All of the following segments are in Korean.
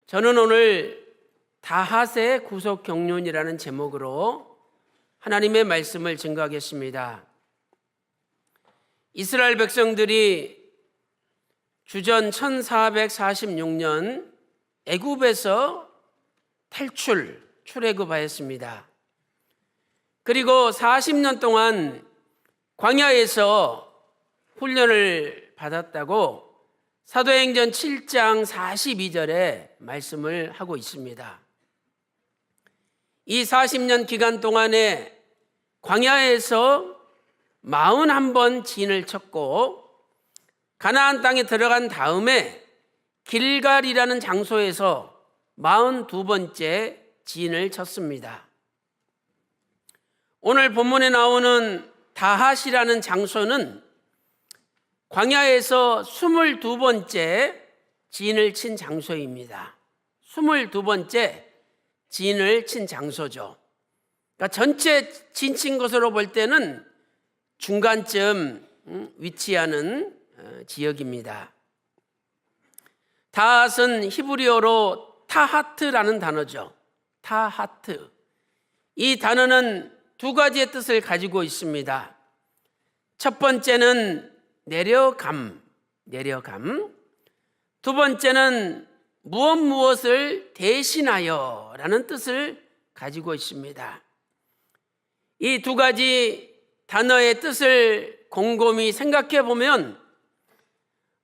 저는 오늘 다핫의 구속 경륜이라는 제목으로 하나님의 말씀을 증거하겠습니다. 이스라엘 백성들이 주전 1446년 애굽에서 출애굽하였습니다. 그리고 40년 동안 광야에서 훈련을 받았다고 사도행전 7장 42절에 말씀을 하고 있습니다. 이 40년 기간 동안에 광야에서 41번 진을 쳤고 가나안 땅에 들어간 다음에 길갈이라는 장소에서 42번째 진을 쳤습니다. 오늘 본문에 나오는 다핫이라는 장소는 광야에서 22번째 진을 친 장소입니다. 22번째 진을 친 장소죠. 그러니까 전체 진 친 것으로 볼 때는 중간쯤 위치하는 지역입니다. 다핫은 히브리어로 타하트라는 단어죠. 타하트. 이 단어는 두 가지의 뜻을 가지고 있습니다. 첫 번째는 내려감. 두 번째는 무엇을 대신하여 라는 뜻을 가지고 있습니다. 이 두 가지 단어의 뜻을 곰곰이 생각해 보면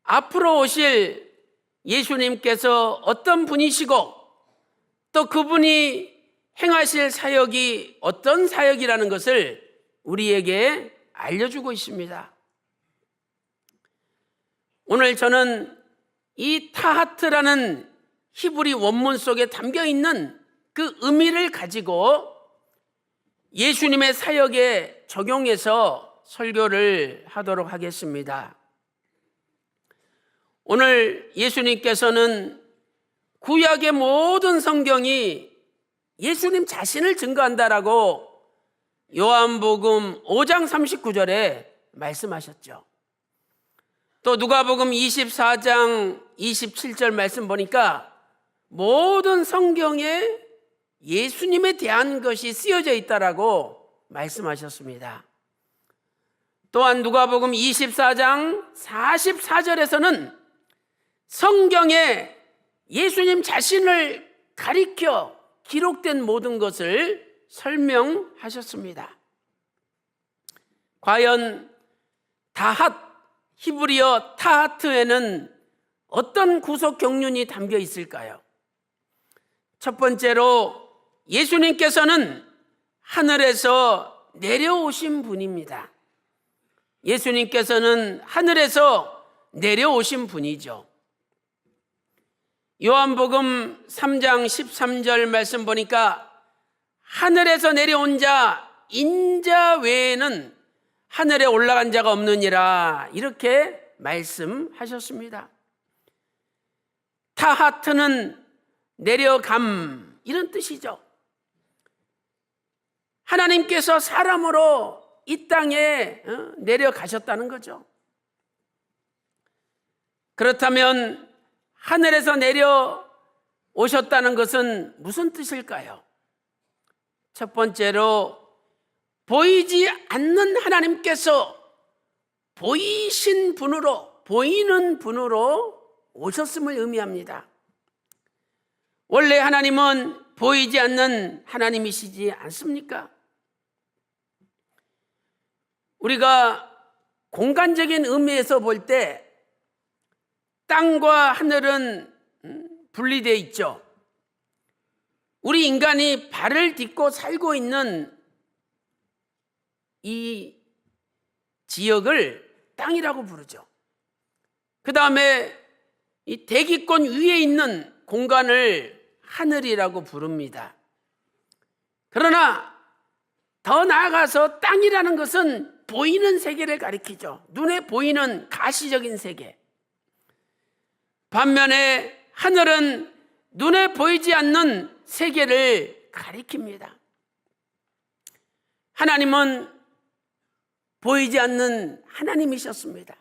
앞으로 오실 예수님께서 어떤 분이시고 또 그분이 행하실 사역이 어떤 사역이라는 것을 우리에게 알려주고 있습니다. 오늘 저는 이 타하트라는 히브리 원문 속에 담겨 있는 그 의미를 가지고 예수님의 사역에 적용해서 설교를 하도록 하겠습니다. 오늘 예수님께서는 구약의 모든 성경이 예수님 자신을 증거한다라고 요한복음 5장 39절에 말씀하셨죠. 또 누가복음 24장 27절 말씀 보니까 모든 성경에 예수님에 대한 것이 쓰여져 있다라고 말씀하셨습니다. 또한 누가복음 24장 44절에서는 성경에 예수님 자신을 가리켜 기록된 모든 것을 설명하셨습니다. 과연 다핫 히브리어 타하트에는 어떤 구속 경륜이 담겨 있을까요? 첫 번째로 예수님께서는 하늘에서 내려오신 분입니다. 예수님께서는 하늘에서 내려오신 분이죠. 요한복음 3장 13절 말씀 보니까 하늘에서 내려온 자 인자 외에는 하늘에 올라간 자가 없느니라 이렇게 말씀하셨습니다. 타하트는 내려감 이런 뜻이죠. 하나님께서 사람으로 이 땅에 내려가셨다는 거죠. 그렇다면 하늘에서 내려오셨다는 것은 무슨 뜻일까요? 첫 번째로 보이지 않는 하나님께서 보이신 분으로, 보이는 분으로 오셨음을 의미합니다. 원래 하나님은 보이지 않는 하나님이시지 않습니까? 우리가 공간적인 의미에서 볼 때 땅과 하늘은 분리되어 있죠. 우리 인간이 발을 딛고 살고 있는 이 지역을 땅이라고 부르죠. 그 다음에 이 대기권 위에 있는 공간을 하늘이라고 부릅니다. 그러나 더 나아가서 땅이라는 것은 보이는 세계를 가리키죠. 눈에 보이는 가시적인 세계. 반면에 하늘은 눈에 보이지 않는 세계를 가리킵니다. 하나님은 보이지 않는 하나님이셨습니다.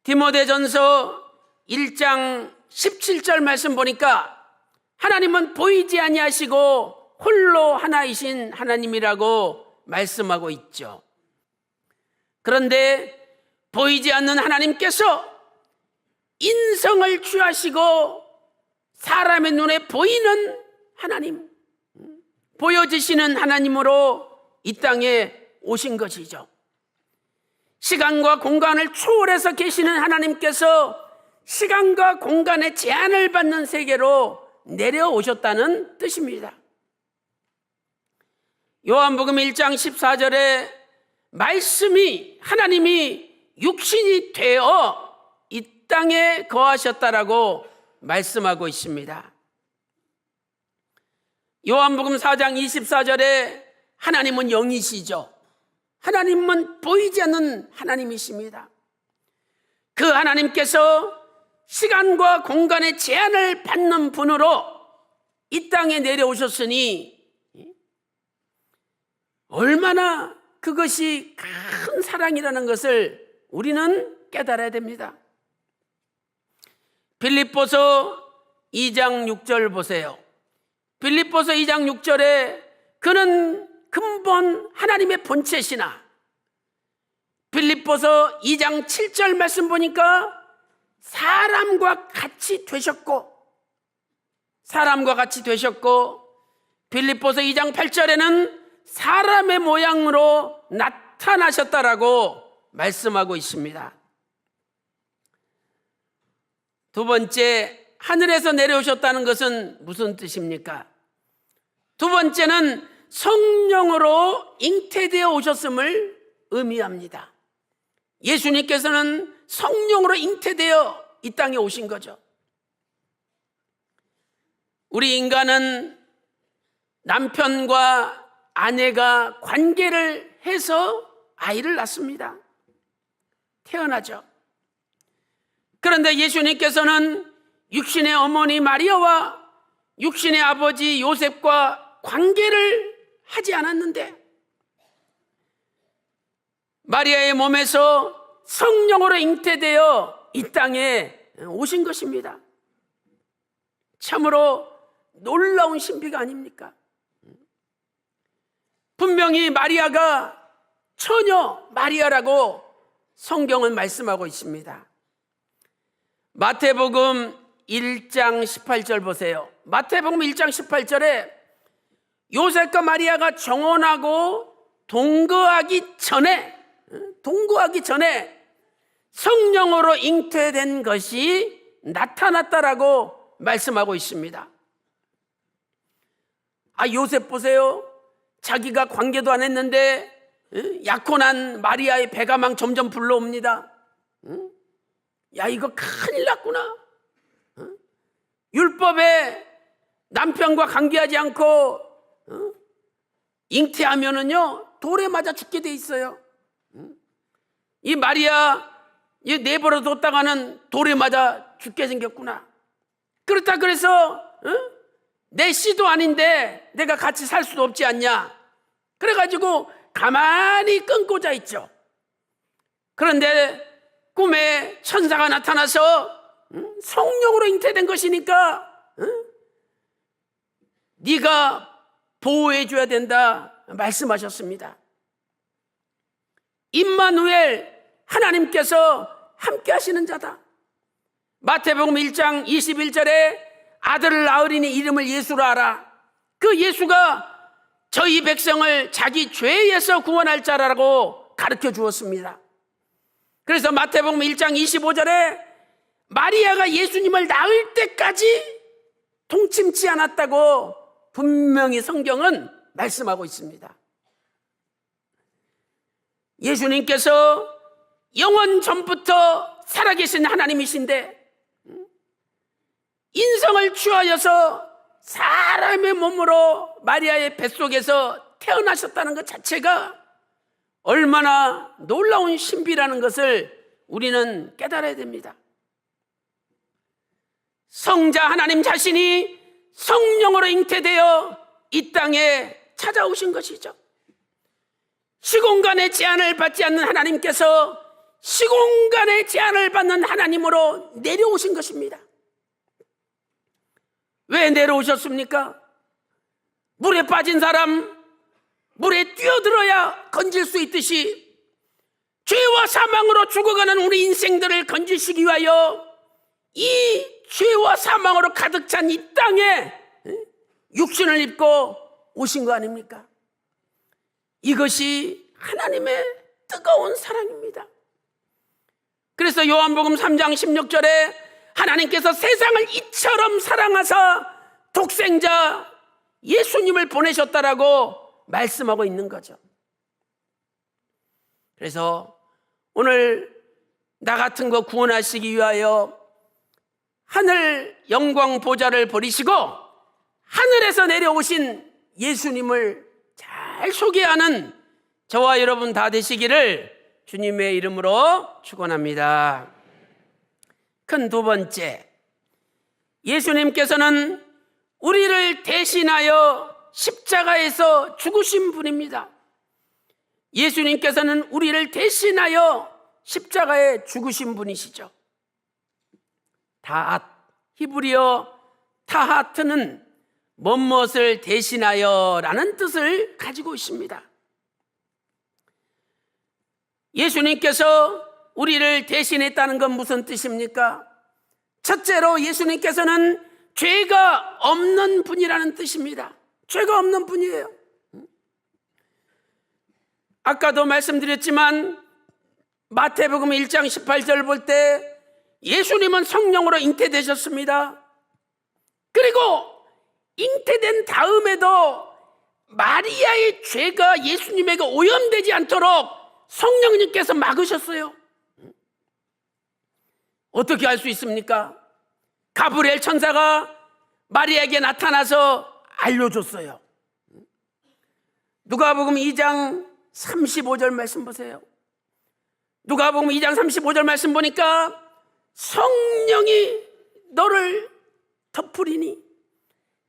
디모데전서 1장 17절 말씀 보니까 하나님은 보이지 아니하시고 홀로 하나이신 하나님이라고 말씀하고 있죠. 그런데 보이지 않는 하나님께서 인성을 취하시고 사람의 눈에 보이는 하나님, 보여지시는 하나님으로 이 땅에 오신 것이죠. 시간과 공간을 초월해서 계시는 하나님께서 시간과 공간의 제한을 받는 세계로 내려오셨다는 뜻입니다. 요한복음 1장 14절에 말씀이 하나님이 육신이 되어 이 땅에 거하셨다라고 말씀하고 있습니다. 요한복음 4장 24절에 하나님은 영이시죠. 하나님은 보이지 않는 하나님이십니다. 그 하나님께서 시간과 공간의 제한을 받는 분으로 이 땅에 내려오셨으니 얼마나 그것이 큰 사랑이라는 것을 우리는 깨달아야 됩니다. 빌립보서 2장 6절 보세요. 빌립보서 2장 6절에 그는 근본 하나님의 본체시나, 빌립보서 2장 7절 말씀 보니까 사람과 같이 되셨고, 빌립보서 2장 8절에는 사람의 모양으로 나타나셨다라고 말씀하고 있습니다. 두 번째, 하늘에서 내려오셨다는 것은 무슨 뜻입니까? 두 번째는 성령으로 잉태되어 오셨음을 의미합니다. 예수님께서는 성령으로 잉태되어 이 땅에 오신 거죠. 우리 인간은 남편과 아내가 관계를 해서 아이를 낳습니다. 태어나죠. 그런데 예수님께서는 육신의 어머니 마리아와 육신의 아버지 요셉과 관계를 하지 않았는데 마리아의 몸에서 성령으로 잉태되어 이 땅에 오신 것입니다. 참으로 놀라운 신비가 아닙니까? 분명히 마리아가 처녀 마리아라고 성경은 말씀하고 있습니다. 마태복음 1장 18절 보세요. 마태복음 1장 18절에 요셉과 마리아가 정혼하고 동거하기 전에 성령으로 잉태된 것이 나타났다라고 말씀하고 있습니다. 요셉 보세요. 자기가 관계도 안 했는데 약혼한 마리아의 배가망 점점 불러옵니다. 야, 이거 큰일 났구나. 율법에 남편과 관계하지 않고 잉태하면은요 돌에 맞아 죽게 돼 있어요. 이 마리아 내버려 뒀다가는 돌에 맞아 죽게 생겼구나. 그렇다 그래서 내 씨도 아닌데 내가 같이 살 수도 없지 않냐. 그래가지고 가만히 끊고자 있죠. 그런데 꿈에 천사가 나타나서 성령으로 잉태된 것이니까 네가 보호해 줘야 된다 말씀하셨습니다. 임마누엘, 하나님께서 함께 하시는 자다. 마태복음 1장 21절에 아들을 낳으리니 이름을 예수로 하라. 그 예수가 저희 백성을 자기 죄에서 구원할 자라고 가르쳐 주었습니다. 그래서 마태복음 1장 25절에 마리아가 예수님을 낳을 때까지 동침치 않았다고 분명히 성경은 말씀하고 있습니다. 예수님께서 영원 전부터 살아계신 하나님이신데 인성을 취하여서 사람의 몸으로 마리아의 뱃속에서 태어나셨다는 것 자체가 얼마나 놀라운 신비라는 것을 우리는 깨달아야 됩니다. 성자 하나님 자신이 성령으로 잉태되어 이 땅에 찾아오신 것이죠. 시공간의 제한을 받지 않는 하나님께서 시공간의 제한을 받는 하나님으로 내려오신 것입니다. 왜 내려오셨습니까? 물에 빠진 사람 물에 뛰어들어야 건질 수 있듯이 죄와 사망으로 죽어가는 우리 인생들을 건지시기 위하여 이 죄와 사망으로 가득 찬 이 땅에 육신을 입고 오신 거 아닙니까? 이것이 하나님의 뜨거운 사랑입니다. 그래서 요한복음 3장 16절에 하나님께서 세상을 이처럼 사랑하사 독생자 예수님을 보내셨다라고 말씀하고 있는 거죠. 그래서 오늘 나 같은 거 구원하시기 위하여 하늘 영광 보좌를 버리시고 하늘에서 내려오신 예수님을 잘 소개하는 저와 여러분 다 되시기를 주님의 이름으로 축원합니다. 큰 두 번째, 예수님께서는 우리를 대신하여 십자가에서 죽으신 분입니다. 예수님께서는 우리를 대신하여 십자가에 죽으신 분이시죠. 다앗, 히브리어 타하트는 무엇을 대신하여 라는 뜻을 가지고 있습니다. 예수님께서 우리를 대신했다는 건 무슨 뜻입니까? 첫째로 예수님께서는 죄가 없는 분이라는 뜻입니다. 죄가 없는 분이에요. 아까도 말씀드렸지만 마태복음 1장 18절 볼 때 예수님은 성령으로 잉태되셨습니다. 그리고 잉태된 다음에도 마리아의 죄가 예수님에게 오염되지 않도록 성령님께서 막으셨어요. 어떻게 알 수 있습니까? 가브리엘 천사가 마리아에게 나타나서 알려줬어요. 누가복음 2장 35절 말씀 보세요. 누가복음 2장 35절 말씀 보니까 성령이 너를 덮으리니,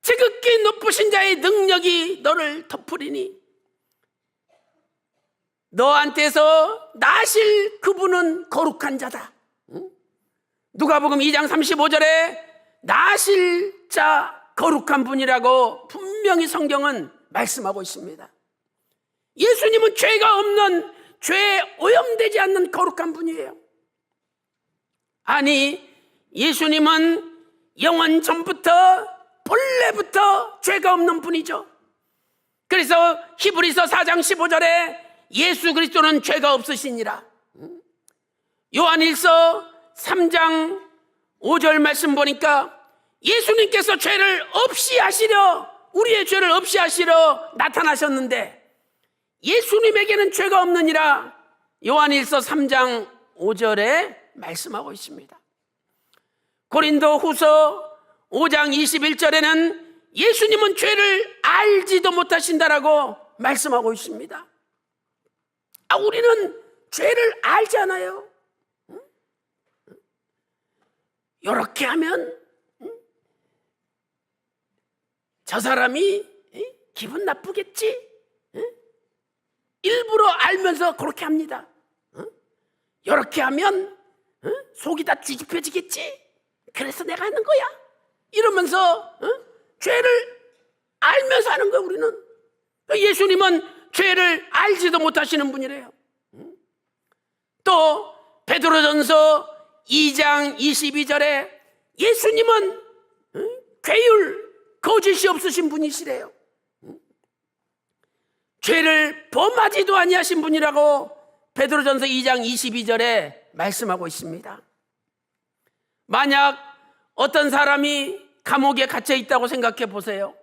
지극히 높으신 자의 능력이 너를 덮으리니 너한테서 나실 그분은 거룩한 자다. 누가복음 2장 35절에 나실 자 거룩한 분이라고 분명히 성경은 말씀하고 있습니다. 예수님은 죄가 없는, 죄에 오염되지 않는 거룩한 분이에요. 아니, 예수님은 영원 전부터 본래부터 죄가 없는 분이죠. 그래서 히브리서 4장 15절에 예수 그리스도는 죄가 없으시니라. 요한일서 3장 5절 말씀 보니까 예수님께서 죄를 없이 하시려, 우리의 죄를 없이 하시려 나타나셨는데 예수님에게는 죄가 없느니라 요한일서 3장 5절에 말씀하고 있습니다. 고린도 후서 5장 21절에는 예수님은 죄를 알지도 못하신다라고 말씀하고 있습니다. 우리는 죄를 알잖아요. 이렇게 하면 저 사람이 기분 나쁘겠지? 일부러 알면서 그렇게 합니다. 이렇게 하면 속이 다 뒤집혀지겠지? 그래서 내가 하는 거야. 이러면서 죄를 알면서 하는 거예요. 우리는. 예수님은 죄를 알지도 못하시는 분이래요. 또 베드로전서 2장 22절에 예수님은 괴율, 거짓이 없으신 분이시래요. 죄를 범하지도 아니하신 분이라고 베드로전서 2장 22절에 말씀하고 있습니다. 만약 어떤 사람이 감옥에 갇혀 있다고 생각해 보세요.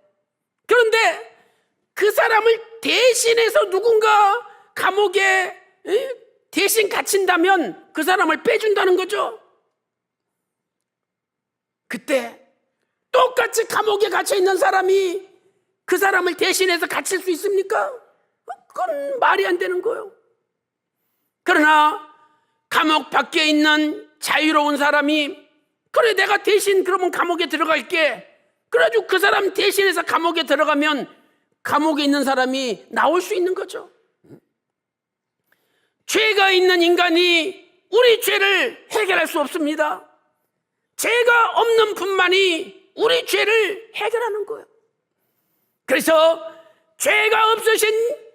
그런데 그 사람을 대신해서 누군가 감옥에 대신 갇힌다면 그 사람을 빼준다는 거죠. 그때 똑같이 감옥에 갇혀 있는 사람이 그 사람을 대신해서 갇힐 수 있습니까? 그건 말이 안 되는 거예요. 그러나 감옥 밖에 있는 자유로운 사람이, 그래 내가 대신 그러면 감옥에 들어갈게, 그래가지고 그 사람 대신해서 감옥에 들어가면 감옥에 있는 사람이 나올 수 있는 거죠. 죄가 있는 인간이 우리 죄를 해결할 수 없습니다. 죄가 없는 분만이 우리 죄를 해결하는 거예요. 그래서 죄가 없으신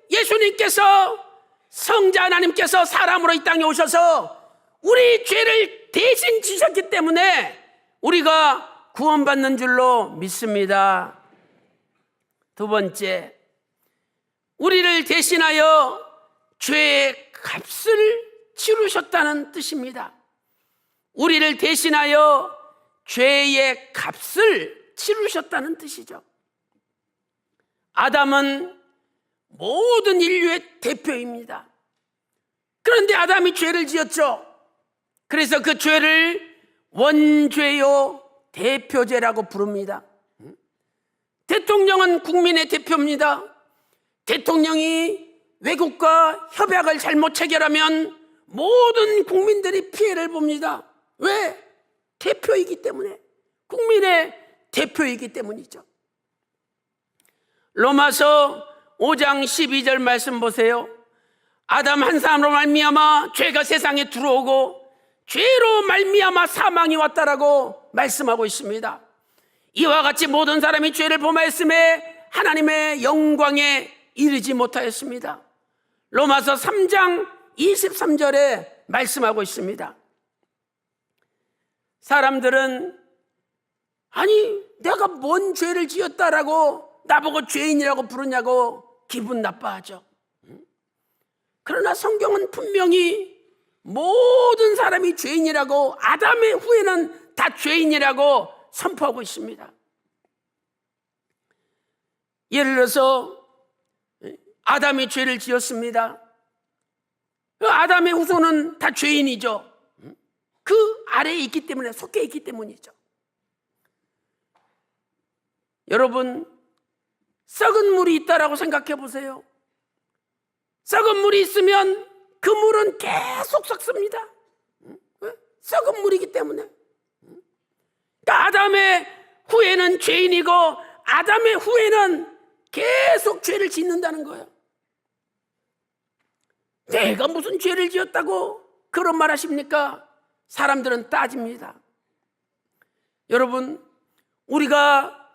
예수님께서, 성자 하나님께서 사람으로 이 땅에 오셔서 우리 죄를 대신 지셨기 때문에 우리가 구원받는 줄로 믿습니다. 두 번째, 우리를 대신하여 죄의 값을 치르셨다는 뜻입니다. 우리를 대신하여 죄의 값을 치르셨다는 뜻이죠. 아담은 모든 인류의 대표입니다. 그런데 아담이 죄를 지었죠. 그래서 그 죄를 원죄요 대표죄라고 부릅니다. 대통령은 국민의 대표입니다. 대통령이 외국과 협약을 잘못 체결하면 모든 국민들이 피해를 봅니다. 왜? 대표이기 때문에, 국민의 대표이기 때문이죠. 로마서 5장 12절 말씀 보세요. 아담 한 사람으로 말미암아 죄가 세상에 들어오고 죄로 말미암아 사망이 왔다라고 말씀하고 있습니다. 이와 같이 모든 사람이 죄를 범하였음에 하나님의 영광에 이르지 못하였습니다. 로마서 3장 23절에 말씀하고 있습니다. 사람들은 아니 내가 뭔 죄를 지었다라고 나보고 죄인이라고 부르냐고 기분 나빠하죠. 그러나 성경은 분명히 모든 사람이 죄인이라고, 아담의 후에는 다 죄인이라고 선포하고 있습니다. 예를 들어서 아담이 죄를 지었습니다. 아담의 후손은 다 죄인이죠. 그 아래에 있기 때문에, 속해 있기 때문이죠. 여러분, 썩은 물이 있다라고 생각해 보세요. 썩은 물이 있으면 그 물은 계속 썩습니다. 썩은 물이기 때문에. 그러니까 아담의 후에는 죄인이고 아담의 후에는 계속 죄를 짓는다는 거예요. 내가 무슨 죄를 지었다고 그런 말 하십니까? 사람들은 따집니다. 여러분, 우리가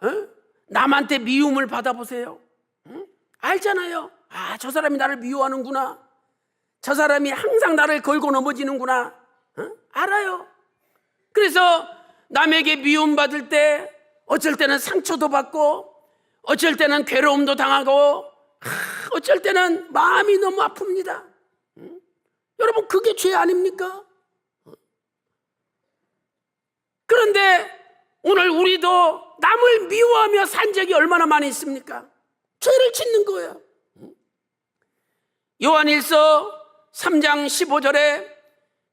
남한테 미움을 받아보세요. 알잖아요. 아, 저 사람이 나를 미워하는구나. 저 사람이 항상 나를 걸고 넘어지는구나. 알아요. 그래서 남에게 미움받을 때 어쩔 때는 상처도 받고, 어쩔 때는 괴로움도 당하고, 어쩔 때는 마음이 너무 아픕니다. 여러분, 그게 죄 아닙니까? 그런데 오늘 우리도 남을 미워하며 산 적이 얼마나 많이 있습니까? 죄를 짓는 거예요. 요한일서 3장 15절에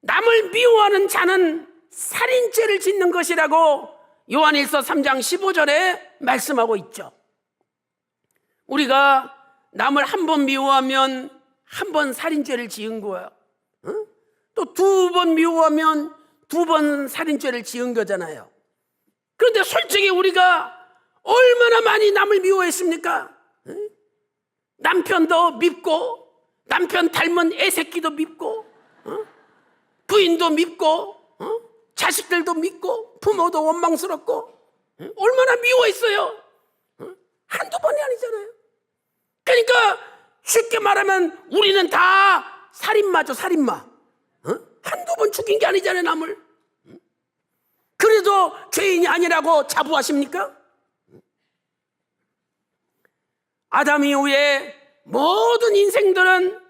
남을 미워하는 자는 살인죄를 짓는 것이라고 요한일서 3장 15절에 말씀하고 있죠. 우리가 남을 한 번 미워하면 한 번 살인죄를 지은 거예요. 또 두 번 미워하면 두 번 살인죄를 지은 거잖아요. 그런데 솔직히 우리가 얼마나 많이 남을 미워했습니까? 남편도 밉고, 남편 닮은 애새끼도 밉고, 부인도 밉고, 자식들도 밉고, 부모도 원망스럽고, 얼마나 미워했어요. 한두 번이 아니잖아요. 그러니까 쉽게 말하면 우리는 다 살인마죠, 살인마. 한두 번 죽인 게 아니잖아요, 남을. 그래도 죄인이 아니라고 자부하십니까? 아담 이후에 모든 인생들은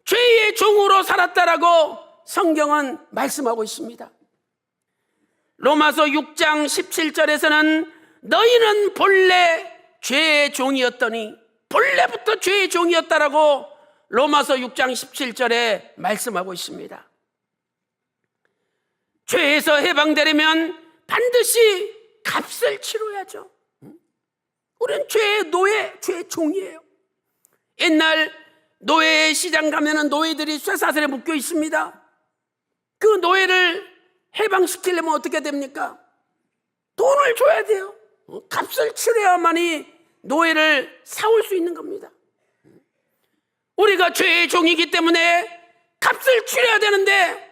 죄의 종으로 살았다라고 성경은 말씀하고 있습니다. 로마서 6장 17절에서는 너희는 본래 죄의 종이었더니, 본래부터 죄의 종이었다라고 로마서 6장 17절에 말씀하고 있습니다. 죄에서 해방되려면 반드시 값을 치러야죠. 우리는 죄의 노예, 죄의 종이에요. 옛날 노예 시장 가면은 노예들이 쇠사슬에 묶여 있습니다. 그 노예를 해방시키려면 어떻게 됩니까? 돈을 줘야 돼요. 값을 치러야만이 노예를 사올 수 있는 겁니다. 우리가 죄의 종이기 때문에 값을 치러야 되는데,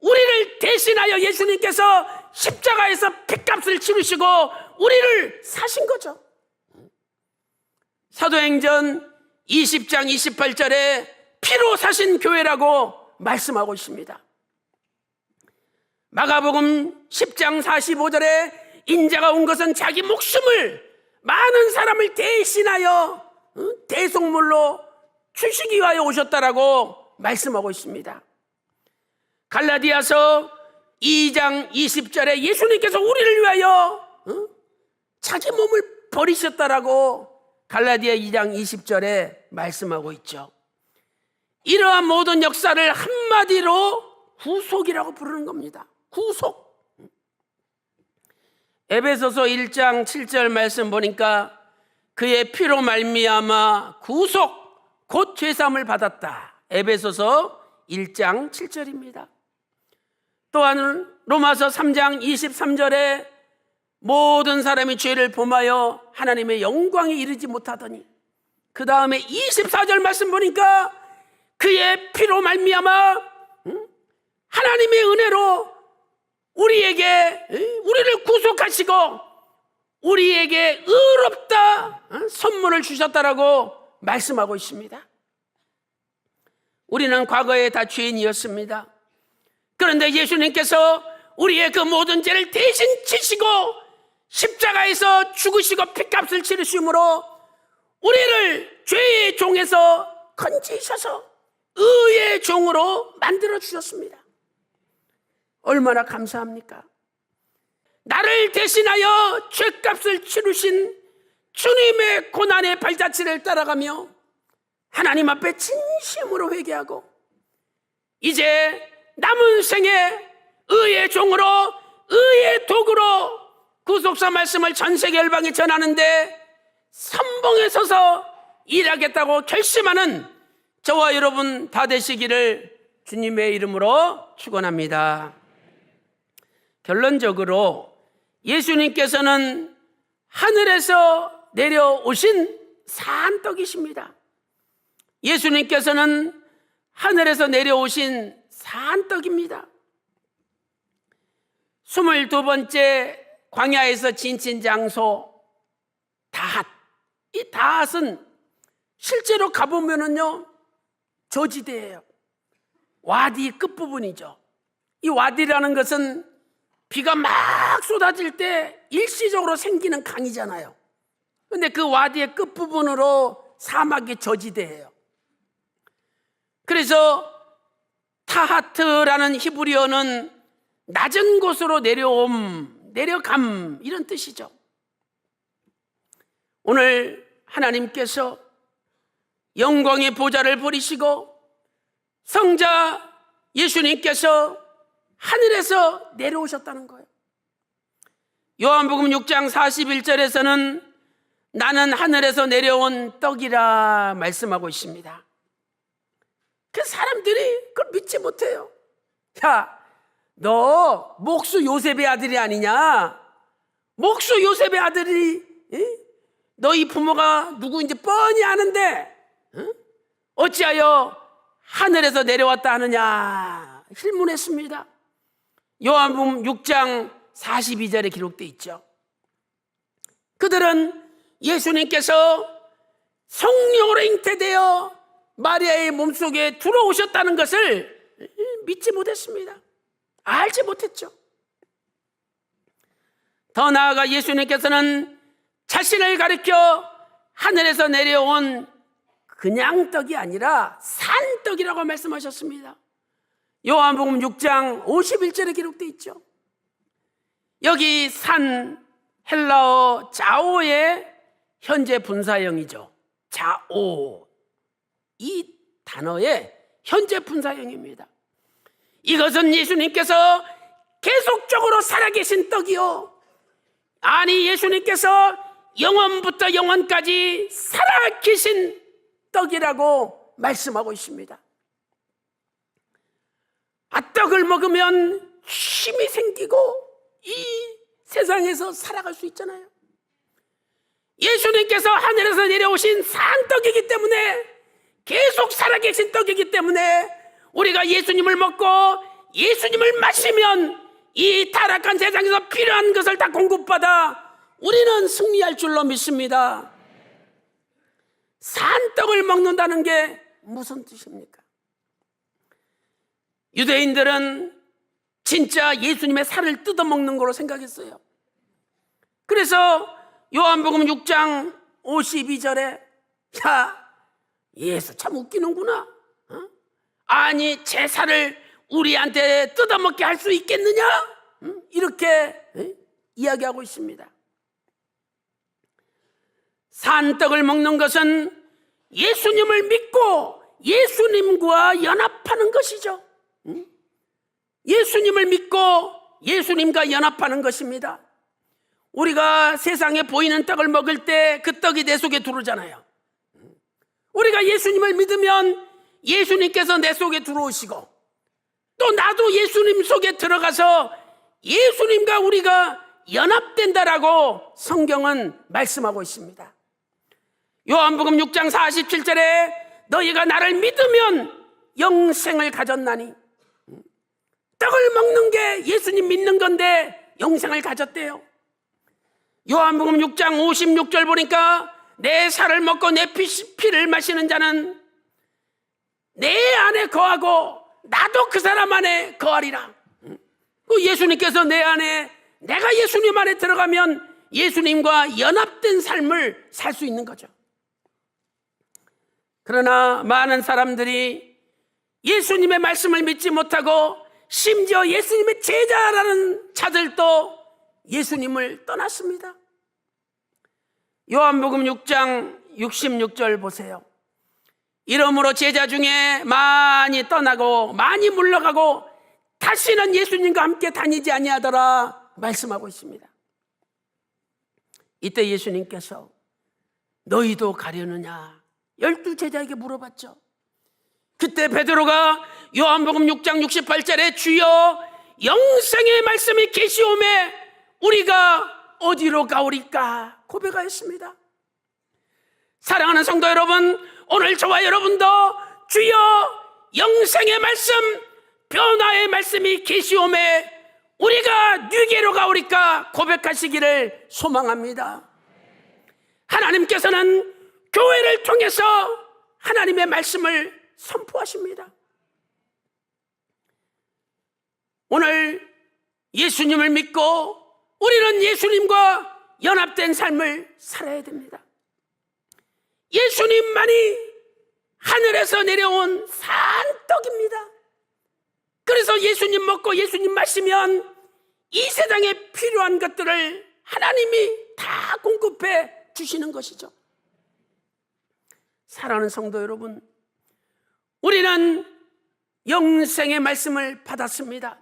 우리를 대신하여 예수님께서 십자가에서 핏값을 치르시고 우리를 사신 거죠. 사도행전 20장 28절에 피로 사신 교회라고 말씀하고 있습니다. 마가복음 10장 45절에 인자가 온 것은 자기 목숨을 많은 사람을 대신하여 대속물로 주시기 위하여 오셨다라고 말씀하고 있습니다. 갈라디아서 2장 20절에 예수님께서 우리를 위하여 자기 몸을 버리셨다라고 갈라디아 2장 20절에 말씀하고 있죠. 이러한 모든 역사를 한마디로 구속이라고 부르는 겁니다. 구속. 에베소서 1장 7절 말씀 보니까 그의 피로 말미암아 구속 곧 죄사함을 받았다. 에베소서 1장 7절입니다. 또한 로마서 3장 23절에 모든 사람이 죄를 범하여 하나님의 영광에 이르지 못하더니, 그 다음에 24절 말씀 보니까 그의 피로 말미암아 하나님의 은혜로 우리를 구속하시고 우리에게 의롭다 선물을 주셨다라고 말씀하고 있습니다. 우리는 과거에 다 죄인이었습니다. 그런데 예수님께서 우리의 그 모든 죄를 대신 지시고 십자가에서 죽으시고 핏값을 치르심으로 우리를 죄의 종에서 건지셔서 의의 종으로 만들어 주셨습니다. 얼마나 감사합니까? 나를 대신하여 죄값을 치르신 주님의 고난의 발자취를 따라가며 하나님 앞에 진심으로 회개하고 이제 남은 생에 의의 종으로, 의의 도구로 구속사 말씀을 전 세계 열방에 전하는데 선봉에 서서 일하겠다고 결심하는 저와 여러분 다 되시기를 주님의 이름으로 축원합니다. 결론적으로 예수님께서는 하늘에서 내려오신 산떡이십니다. 예수님께서는 하늘에서 내려오신 산떡입니다. 22번째 광야에서 지친 장소 다핫. 이 다핫은 실제로 가보면은요 저지대예요. 와디 끝부분이죠. 이 와디라는 것은 비가 막 쏟아질 때 일시적으로 생기는 강이잖아요. 근데 그 와디의 끝부분으로 사막의 저지대예요. 그래서 타하트라는 히브리어는 낮은 곳으로 내려옴, 내려감 이런 뜻이죠. 오늘 하나님께서 영광의 보좌를 버리시고 성자 예수님께서 하늘에서 내려오셨다는 거예요. 요한복음 6장 41절에서는 나는 하늘에서 내려온 떡이라 말씀하고 있습니다. 그 사람들이 그걸 믿지 못해요. 야, 너 목수 요셉의 아들이 아니냐? 목수 요셉의 아들이 너희 부모가 누구인지 뻔히 아는데 어찌하여 하늘에서 내려왔다 하느냐 질문했습니다. 요한복음 6장 42절에 기록되어 있죠. 그들은 예수님께서 성령으로 잉태되어 마리아의 몸속에 들어오셨다는 것을 믿지 못했습니다. 알지 못했죠. 더 나아가 예수님께서는 자신을 가리켜 하늘에서 내려온 그냥 떡이 아니라 산떡이라고 말씀하셨습니다. 요한복음 6장 51절에 기록되어 있죠. 여기 산 헬라어 자오의 현재 분사형이죠. 자오, 이 단어의 현재 분사형입니다. 이것은 예수님께서 계속적으로 살아계신 떡이요, 아니 예수님께서 영원부터 영원까지 살아계신 떡이라고 말씀하고 있습니다. 떡을 먹으면 힘이 생기고 이 세상에서 살아갈 수 있잖아요. 예수님께서 하늘에서 내려오신 산떡이기 때문에, 계속 살아계신 떡이기 때문에 우리가 예수님을 먹고 예수님을 마시면 이 타락한 세상에서 필요한 것을 다 공급받아 우리는 승리할 줄로 믿습니다. 산떡을 먹는다는 게 무슨 뜻입니까? 유대인들은 진짜 예수님의 살을 뜯어먹는 거로 생각했어요. 그래서 요한복음 6장 52절에 야, 예수 참 웃기는구나. 아니 제 살을 우리한테 뜯어먹게 할 수 있겠느냐? 이렇게 이야기하고 있습니다. 산떡을 먹는 것은 예수님을 믿고 예수님과 연합하는 것이죠. 예수님을 믿고 예수님과 연합하는 것입니다. 우리가 세상에 보이는 떡을 먹을 때 그 떡이 내 속에 들어오잖아요. 우리가 예수님을 믿으면 예수님께서 내 속에 들어오시고 또 나도 예수님 속에 들어가서 예수님과 우리가 연합된다라고 성경은 말씀하고 있습니다. 요한복음 6장 47절에 너희가 나를 믿으면 영생을 가졌나니, 떡을 먹는 게 예수님 믿는 건데 영생을 가졌대요. 요한복음 6장 56절 보니까 내 살을 먹고 내 피를 마시는 자는 내 안에 거하고 나도 그 사람 안에 거하리라. 예수님께서 내 안에, 내가 예수님 안에 들어가면 예수님과 연합된 삶을 살 수 있는 거죠. 그러나 많은 사람들이 예수님의 말씀을 믿지 못하고 심지어 예수님의 제자라는 자들도 예수님을 떠났습니다. 요한복음 6장 66절 보세요. 이러므로 제자 중에 많이 떠나고 많이 물러가고 다시는 예수님과 함께 다니지 아니하더라 말씀하고 있습니다. 이때 예수님께서 너희도 가려느냐 12제자에게 물어봤죠. 그때 베드로가 요한복음 6장 68절에 주여 영생의 말씀이 계시오매 우리가 어디로 가오리까 고백하였습니다. 사랑하는 성도 여러분, 오늘 저와 여러분도 주여 영생의 말씀, 변화의 말씀이 계시오매 우리가 뉴게로 가오리까 고백하시기를 소망합니다. 하나님께서는 교회를 통해서 하나님의 말씀을 선포하십니다. 오늘 예수님을 믿고 우리는 예수님과 연합된 삶을 살아야 됩니다. 예수님만이 하늘에서 내려온 산떡입니다. 그래서 예수님 먹고 예수님 마시면 이 세상에 필요한 것들을 하나님이 다 공급해 주시는 것이죠. 사랑하는 성도 여러분, 우리는 영생의 말씀을 받았습니다.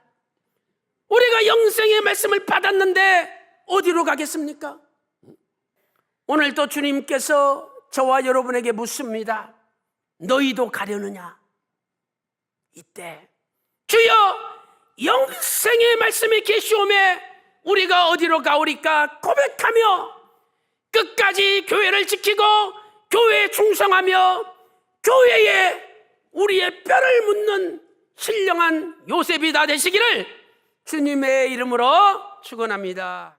우리가 영생의 말씀을 받았는데 어디로 가겠습니까? 오늘도 주님께서 저와 여러분에게 묻습니다. 너희도 가려느냐? 이때 주여 영생의 말씀이 계시오매 우리가 어디로 가오리까 고백하며 끝까지 교회를 지키고 교회에 충성하며 교회에 우리의 뼈를 묻는 신령한 요셉이 다 되시기를 주님의 이름으로 축원합니다.